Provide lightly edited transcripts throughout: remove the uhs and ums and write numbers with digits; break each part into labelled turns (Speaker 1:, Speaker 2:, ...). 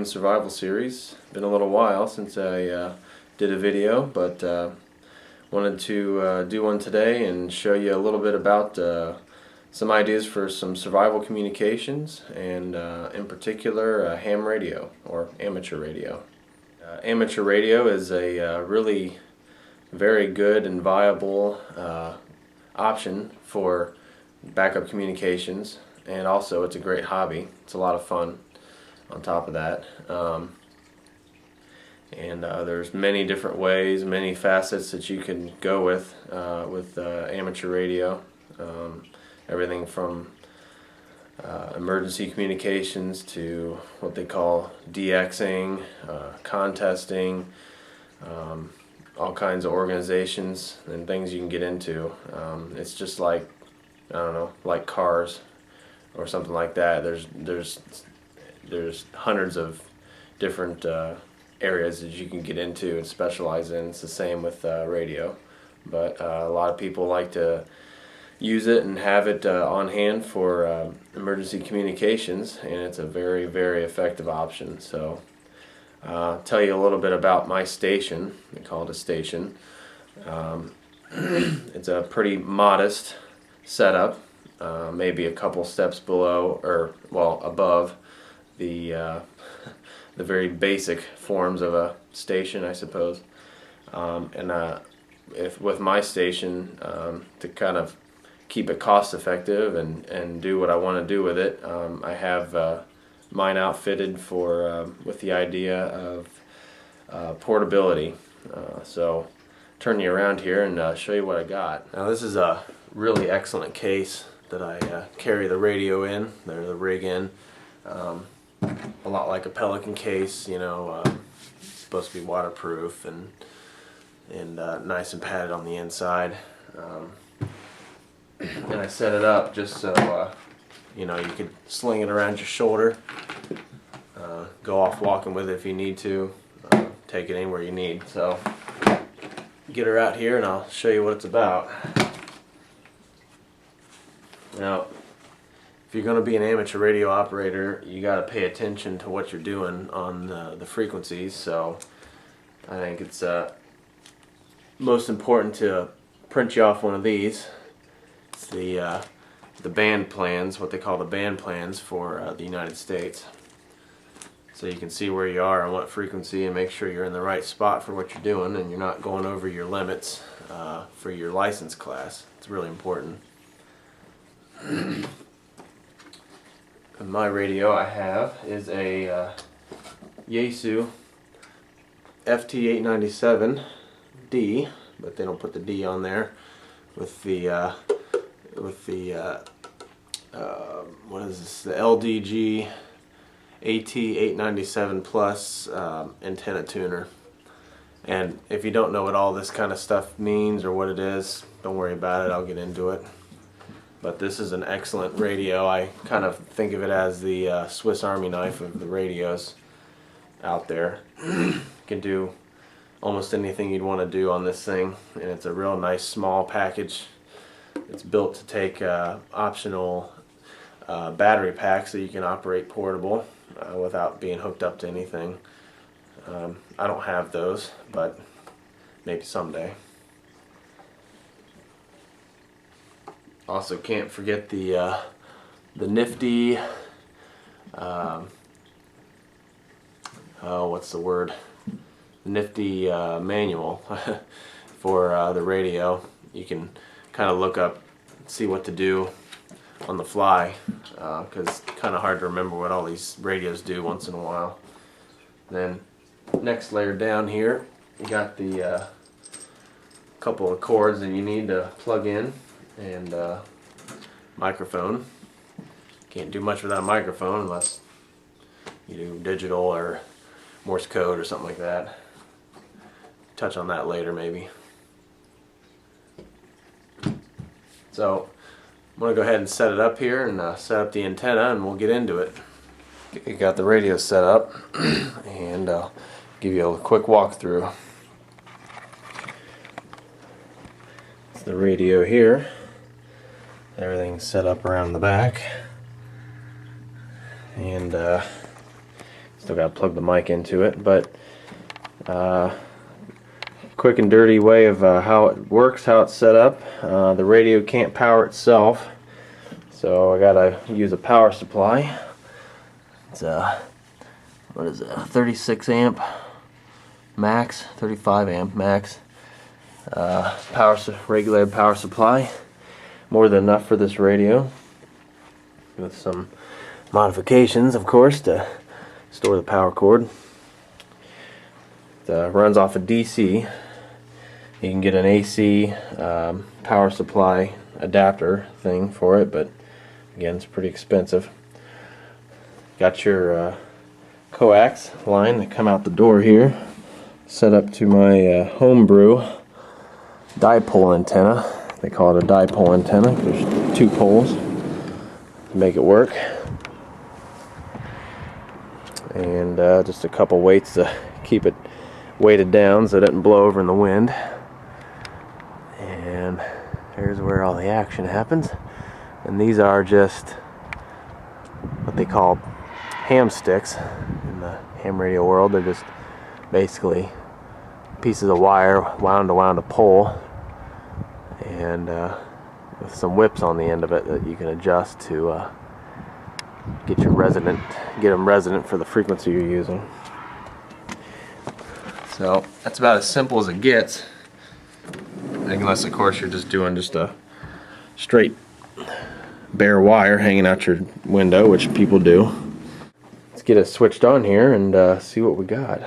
Speaker 1: survival series. Been a little while since I did a video, but wanted to do one today and show you a little bit about some ideas for some survival communications, and in particular ham radio or amateur radio. Amateur radio is a really very good and viable option for backup communications, and also it's a great hobby. It's a lot of fun on top of that. There's many different ways, many facets that you can go with amateur radio. Everything from emergency communications to what they call DXing, contesting, all kinds of organizations and things you can get into. It's just like, I don't know, like cars or something like that. There's hundreds of different areas that you can get into and specialize in. It's the same with radio, but a lot of people like to use it and have it on hand for emergency communications, and it's a very, very effective option. So I'll tell you a little bit about my station. They call it a station. It's a pretty modest setup, maybe a couple steps below, or well, above the very basic forms of a station, I suppose. With my station, to kind of keep it cost effective and do what I want to do with it, I have mine outfitted for with the idea of portability. So turn you around here and show you what I got. Now this is a really excellent case that I carry the radio in, or the rig in. A lot like a Pelican case, you know, supposed to be waterproof and nice and padded on the inside. And I set it up just so you know, you could sling it around your shoulder, go off walking with it if you need to, take it anywhere you need. So get her out here and I'll show you what it's about. Now, if you're going to be an amateur radio operator, you got to pay attention to what you're doing on the frequencies. So I think it's most important to print you off one of these. It's the band plans, what they call the band plans for the United States. So you can see where you are on what frequency and make sure you're in the right spot for what you're doing and you're not going over your limits for your license class. It's really important. My radio I have is a Yaesu FT897D, but they don't put the D on there, with the what is this? The LDG AT897 Plus antenna tuner. And if you don't know what all this kind of stuff means or what it is, don't worry about it. I'll get into it. But this is an excellent radio. I kind of think of it as the Swiss Army knife of the radios out there. You can do almost anything you'd want to do on this thing, and it's a real nice small package. It's built to take optional battery packs so you can operate portable without being hooked up to anything. I don't have those, but maybe someday. Also, can't forget the nifty, what's the word? Nifty manual for the radio. You can kind of look up, see what to do on the fly, because it's kind of hard to remember what all these radios do once in a while. Then next layer down here, you got the couple of cords that you need to plug in, and microphone. Can't do much without a microphone unless you do digital or Morse code or something like that. Touch on that later maybe. So I'm going to go ahead and set it up here and set up the antenna, and we'll get into it. You got the radio set up and I'll give you a quick walkthrough. It's the radio here. Everything's set up around the back, and Still got to plug the mic into it, but quick and dirty way of how it works, how it's set up. The radio can't power itself, so I gotta use a power supply. It's what is it, 36 amp max, 35 amp max regulated power supply. More than enough for this radio, with some modifications, of course, to store the power cord. It runs off a DC. You can get an AC power supply adapter thing for it, but again, it's pretty expensive. Got your coax line that come out the door here, set up to my homebrew dipole antenna. They call it a dipole antenna. There's 2 poles to make it work, and just a couple weights to keep it weighted down so it doesn't blow over in the wind. And here's where all the action happens. And these are just what they call ham sticks in the ham radio world. They're just basically pieces of wire wound around a pole, and with some whips on the end of it that you can adjust to get them resonant for the frequency you're using. So that's about as simple as it gets, unless of course you're just doing a straight bare wire hanging out your window, which people do. Let's get it switched on here and see what we got.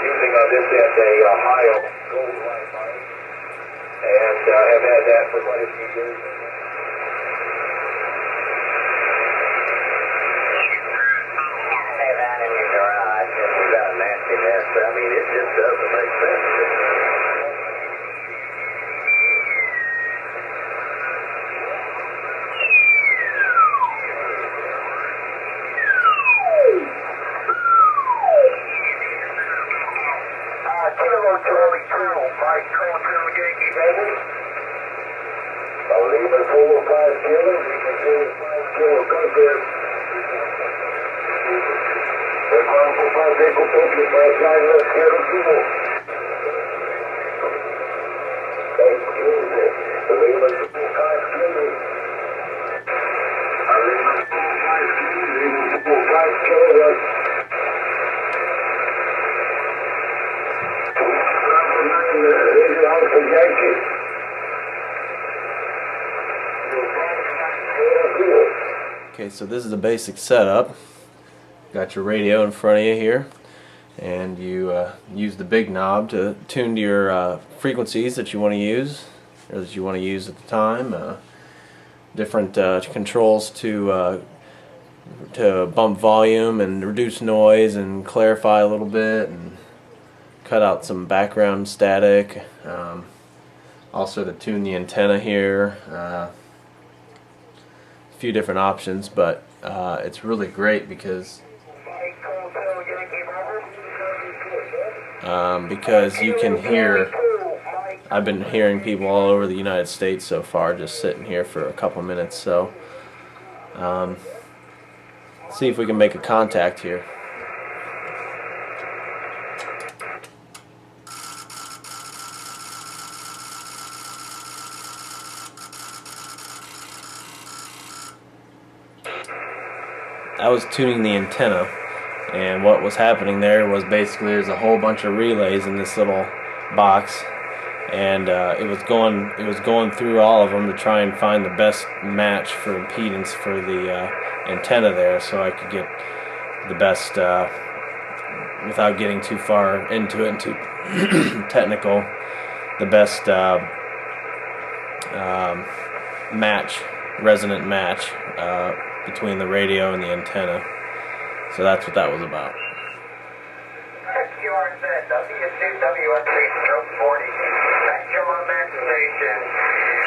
Speaker 2: Using on this end a Ohio gold Wi-Fi, and have had that for quite a few years. Hey man, in your garage, and we got a nasty mess, but I mean, it just doesn't make sense. Kilo Charlie 2, Mike Hotel Yankee, baby. I'll leave it 4 or 5 kilos. You can see 5 kilos right there. The Quanto Paseco Tokyo 5 Kilo Kilo. Thank you. I'll leave it 4 or 5 kilos. I'll leave it 4 or 5 kilos. 4 or 5 kilos.
Speaker 1: Okay, so this is a basic setup. Got your radio in front of you here, and you use the big knob to tune to your frequencies that you want to use, or that you want to use at the time. Different controls to bump volume and reduce noise and clarify a little bit and cut out some background static. Also to tune the antenna here. A few different options, but it's really great because you can hear. I've been hearing people all over the United States so far, just sitting here for a couple minutes. So see if we can make a contact here. I was tuning the antenna, and what was happening there was basically there's a whole bunch of relays in this little box, and it was going through all of them to try and find the best match for impedance for the antenna there, so I could get the best without getting too far into it and too technical, the best resonant match between the radio and the antenna. So that's what that was about.
Speaker 2: QRZ, W2WSC, stroke 40. Maximum Match Station.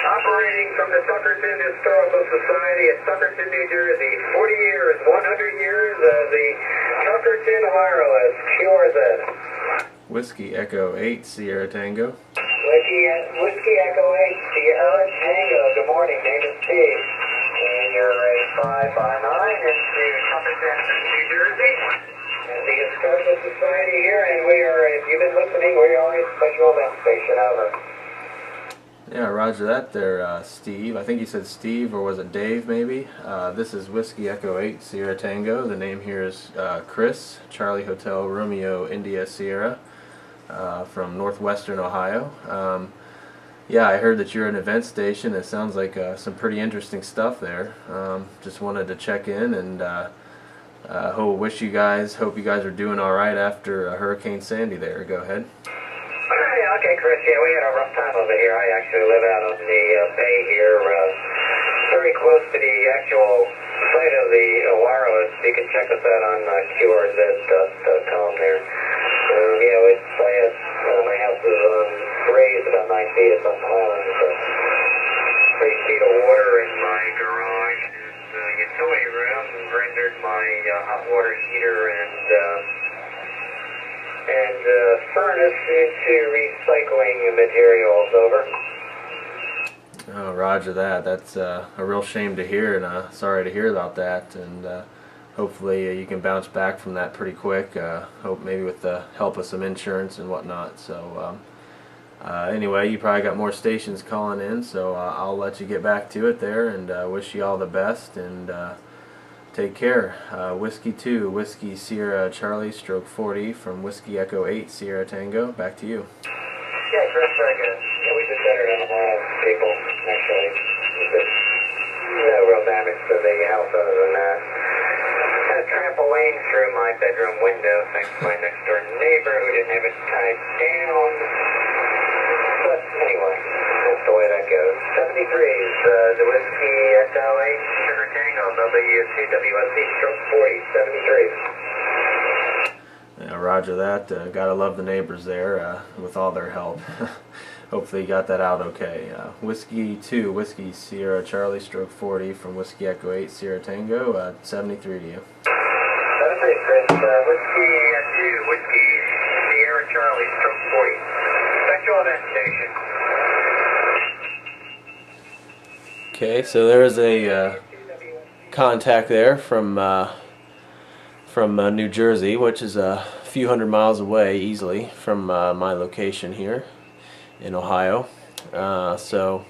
Speaker 2: Operating from the Tuckerton Historical Society at Tuckerton, New Jersey. 40 years, 100 years of the Tuckerton Wireless, QRZ.
Speaker 1: Whiskey Echo 8, Sierra Tango.
Speaker 2: Whiskey Echo 8, Sierra Tango. Good morning, name is Steve. And you're a 5 by 9 in the Tuckerton, New Jersey. And the Historical Society here, and we are, if you've been listening, we are a special event station, over.
Speaker 1: Yeah, roger that there, Steve. I think you said Steve, or was it Dave, maybe? This is Whiskey Echo 8, Sierra Tango. The name here is Chris, Charlie Hotel Romeo India Sierra, from northwestern Ohio. Yeah, I heard that you're an event station. It sounds like some pretty interesting stuff there. Just wanted to check in and hope you guys are doing all right after Hurricane Sandy there. Go ahead.
Speaker 2: Okay, Chris, yeah, we had a rough time over here. I actually live out on the bay here, very close to the actual site of the wireless. You can check us out on QRZ.com there. My house is raised about 9 feet above the island, so 3 feet of water in my garage. The utility room rendered my hot water heater and furnace into recycling materials, over.
Speaker 1: Oh, roger that. That's a real shame to hear, and sorry to hear about that. And hopefully you can bounce back from that pretty quick. Hope maybe with the help of some insurance and whatnot. So anyway, you probably got more stations calling in, so I'll let you get back to it there, and wish you all the best, and take care. Whiskey 2, Whiskey Sierra Charlie stroke 40 from Whiskey Echo 8 Sierra Tango. Back to you.
Speaker 2: Yeah, Chris, very good. Yeah, we did better than a lot of people, actually. No real damage to the house other than that. Had a trampoline through my bedroom window thanks to my next door neighbor who didn't have it tied down. But anyway, that's the way that goes. 73 is the Whiskey Echo 8 Sugar Tango, WCWSC stroke 40, 73.
Speaker 1: Yeah, roger that. Gotta love the neighbors there with all their help. Hopefully you got that out okay. Whiskey 2, Whiskey Sierra Charlie stroke 40 from Whiskey Echo 8 Sierra Tango, 73 to you.
Speaker 2: 73, Chris. Whiskey 2, Whiskey Sierra Charlie stroke 40. Special event station.
Speaker 1: Okay, so there is a contact there from New Jersey, which is a few hundred miles away easily from my location here in Ohio. So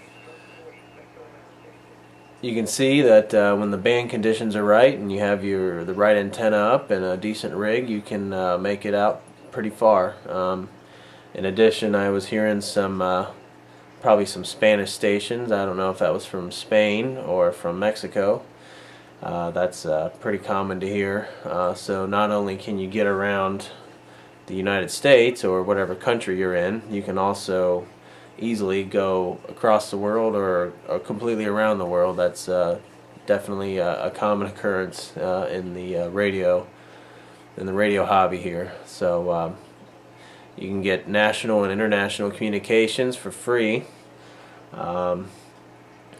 Speaker 1: you can see that when the band conditions are right and you have the right antenna up and a decent rig, you can make it out pretty far. In addition, I was hearing probably some Spanish stations. I don't know if that was from Spain or from Mexico. That's pretty common to hear. So not only can you get around the United States or whatever country you're in, you can also easily go across the world or completely around the world. That's definitely a common occurrence in the radio hobby here. So you can get national and international communications for free,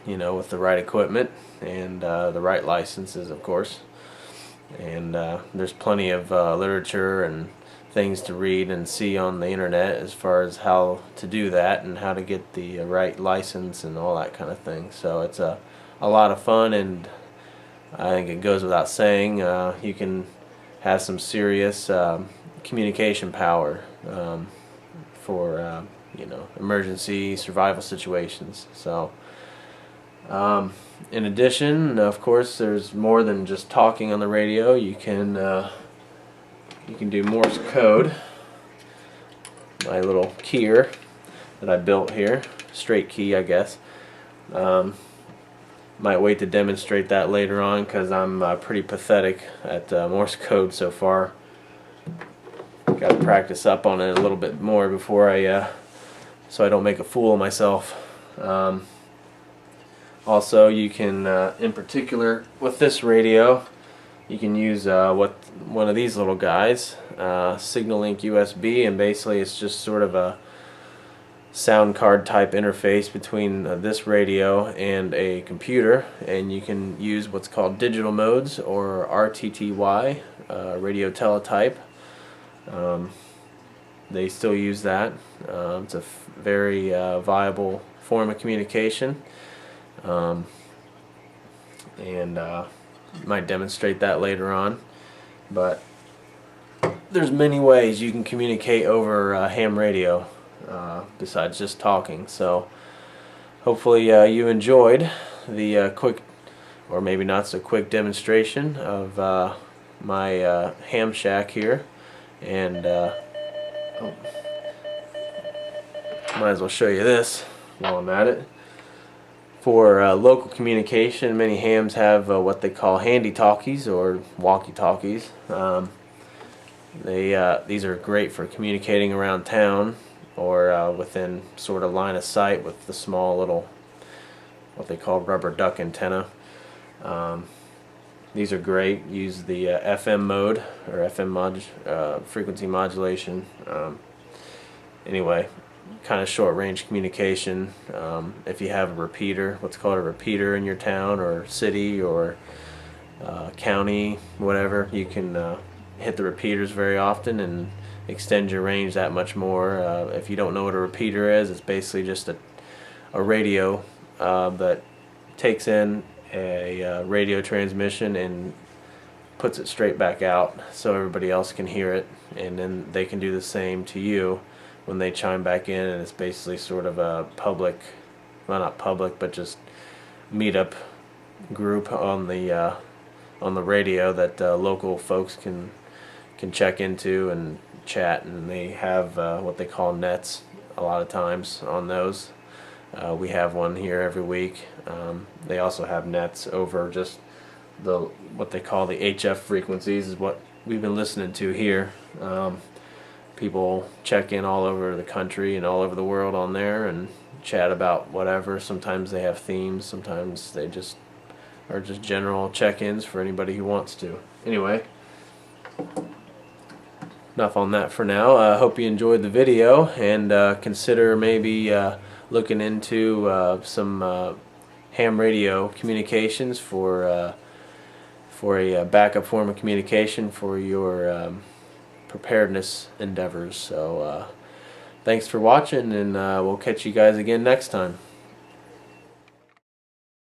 Speaker 1: with the right equipment and the right licenses, of course. And there's plenty of literature and things to read and see on the internet as far as how to do that and how to get the right license and all that kind of thing. So it's a lot of fun, and I think it goes without saying you can have some serious communication power for emergency survival situations. So in addition, of course, there's more than just talking on the radio. You can do Morse code. My little keyer that I built here, straight key, I guess. Might wait to demonstrate that later on because I'm pretty pathetic at Morse code so far. got to practice up on it a little bit more before so I don't make a fool of myself. Also, you can, in particular with this radio, you can use one of these little guys, Signal Link USB, and basically it's just sort of a sound card type interface between this radio and a computer, and you can use what's called digital modes or RTTY, radio teletype. They still use that. It's a very viable form of communication, and might demonstrate that later on. But there's many ways you can communicate over ham radio besides just talking. So hopefully you enjoyed the quick, or maybe not so quick, demonstration of my ham shack here. And might as well show you this while I'm at it. For local communication, many hams have what they call handy talkies or walkie-talkies. These are great for communicating around town or within sort of line of sight with the small little, what they call rubber duck antenna. These are great. Use the FM mode or FM frequency modulation. Anyway, kind of short range communication. If you have a repeater, what's called a repeater in your town or city or county, whatever, you can hit the repeaters very often and extend your range that much more. If you don't know what a repeater is, it's basically just a radio that takes in a radio transmission and puts it straight back out so everybody else can hear it, and then they can do the same to you when they chime back in. And it's basically sort of a public, well, not public, but just meetup group on the radio that local folks can check into and chat, and they have what they call nets a lot of times on those. We have one here every week. They also have nets over just what they call the HF frequencies, is what we've been listening to here. People check in all over the country and all over the world on there and chat about whatever. Sometimes they have themes, sometimes they just are just general check-ins for anybody who wants to. Anyway, enough on that for now. I hope you enjoyed the video, and consider maybe looking into some ham radio communications for a backup form of communication for your preparedness endeavors. So thanks for watching, and we'll catch you guys again next time.